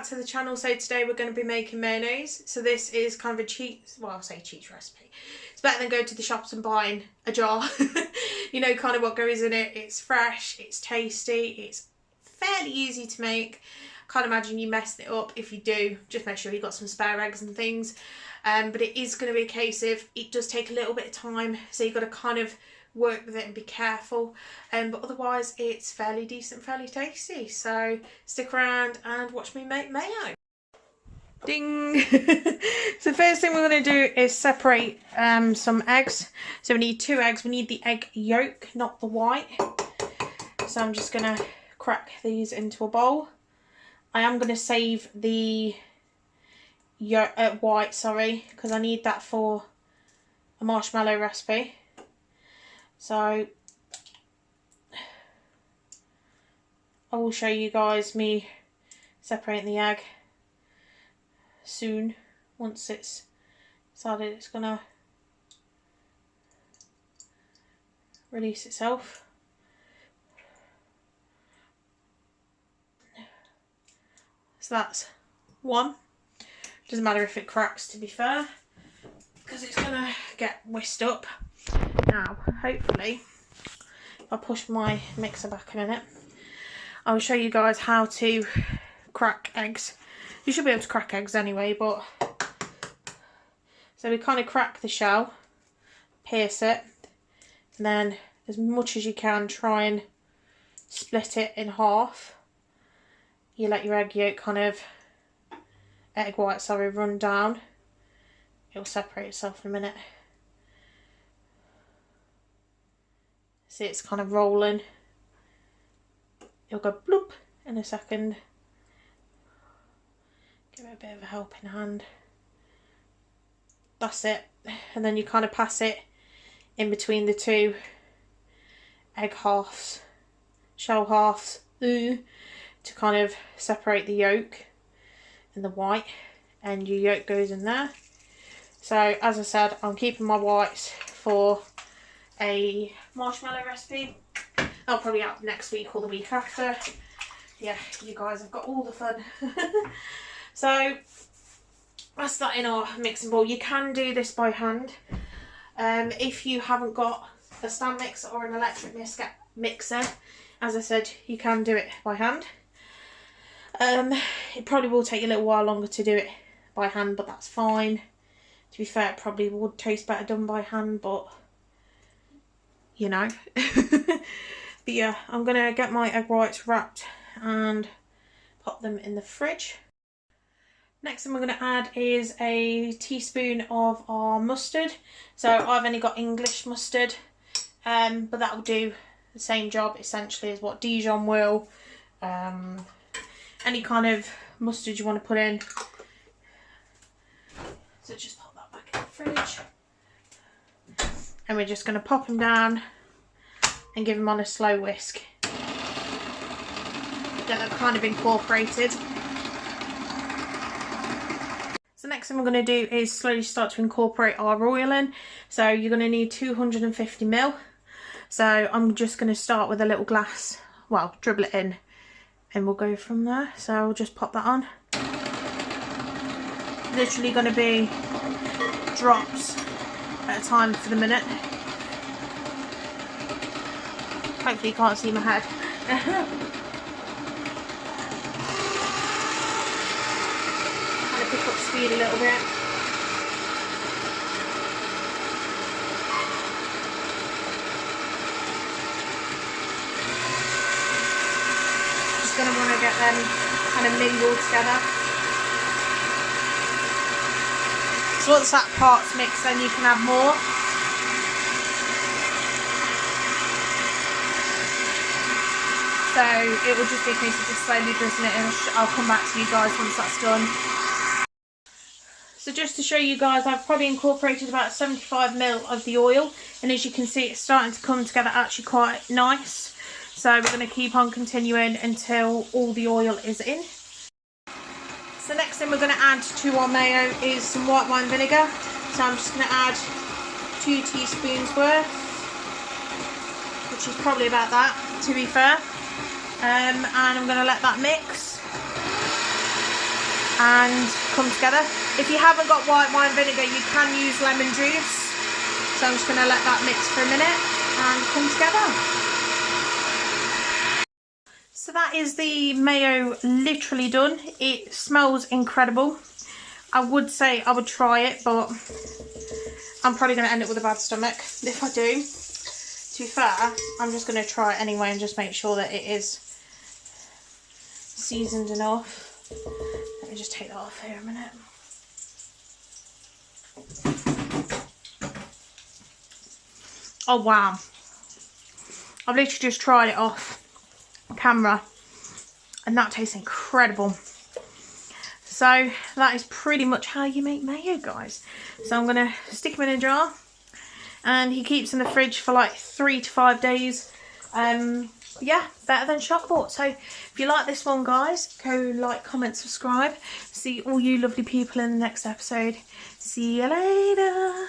to the channel. So today we're going to be making mayonnaise. So this is kind of a cheap, well, I'll say cheap recipe. It's better than going to the shops and buying a jar. You know kind of what goes in it. It's fresh, it's tasty, it's fairly easy to make. I can't imagine you messing it up. If you do, just make sure you've got some spare eggs and things. But it is going to be a case of, it does take a little bit of time, so you've got to kind of work with it and be careful, but otherwise it's fairly decent, fairly tasty. So stick around and watch me make mayo. Ding! So first thing we're going to do is separate some eggs. So we need 2 eggs. We need the egg yolk, not the white. So I'm just going to crack these into a bowl. I am going to save the white, sorry, because I need that for a marshmallow recipe. So I will show you guys me separating the egg soon, once it's decided it's gonna release itself. So that's one. Doesn't matter if it cracks, to be fair, because it's gonna get whisked up. Now, hopefully, if I push my mixer back a minute, I'll show you guys how to crack eggs. You should be able to crack eggs anyway, but... So we kind of crack the shell, pierce it, and then as much as you can try and split it in half. You let your egg yolk egg white, sorry, run down. It'll separate itself in a minute. See, it's kind of rolling. It'll go bloop in a second. Give it a bit of a helping hand. That's it. And then you kind of pass it in between the 2 egg halves, shell halves, to kind of separate the yolk and the white. And your yolk goes in there. So, as I said, I'm keeping my whites for a marshmallow recipe. I'll probably out next week or the week after. Yeah, you guys have got all the fun. So that's that in our mixing bowl. You can do this by hand. If you haven't got a stand mixer or an electric mixer, as I said, you can do it by hand. It probably will take you a little while longer to do it by hand, but that's fine. To be fair, it probably would taste better done by hand, but you know. But yeah, I'm going to get my egg whites wrapped and pop them in the fridge. Next thing we're going to add is a teaspoon of our mustard. So I've only got English mustard, but that'll do the same job essentially as what Dijon will. Any kind of mustard you want to put in. So just pop that back in the fridge. And we're just going to pop them down and give them on a slow whisk. Get them kind of incorporated. So next thing we're going to do is slowly start to incorporate our oil in. So you're going to need 250 ml. So I'm just going to start with a little glass, well, dribble it in, and we'll go from there. So I'll just pop that on. Literally going to be drops at a time for the minute. Hopefully you can't see my head. Kind of pick up speed a little bit. Just going to want to get them kind of mingled together. So once that part's mixed, then you can add more. So it will just be a case of just slowly drizzling it in. I'll come back to you guys once that's done. So just to show you guys, I've probably incorporated about 75 ml of the oil, and as you can see, it's starting to come together actually quite nice. So we're going to keep on continuing until all the oil is in. So next thing we're going to add to our mayo is some white wine vinegar. So I'm just going to add 2 teaspoons worth, which is probably about that, to be fair. And I'm going to let that mix. and come together. If you haven't got white wine vinegar, you can use lemon juice. So I'm just going to let that mix for a minute and come together. So that is the mayo literally done. It smells incredible. I would say I would try it, but I'm probably going to end up with a bad stomach if I do. To be fair, I'm just going to try it anyway and just make sure that it is seasoned enough. Let me just take that off here a minute. Oh wow, I've literally just tried it off camera and that tastes incredible. So that is pretty much how you make mayo, guys. So I'm going to stick him in a jar, and he keeps in the fridge for like 3 to 5 days. Yeah, better than shop bought. So if you like this one, guys, go like, comment, subscribe. See all you lovely people in the next episode. See you later.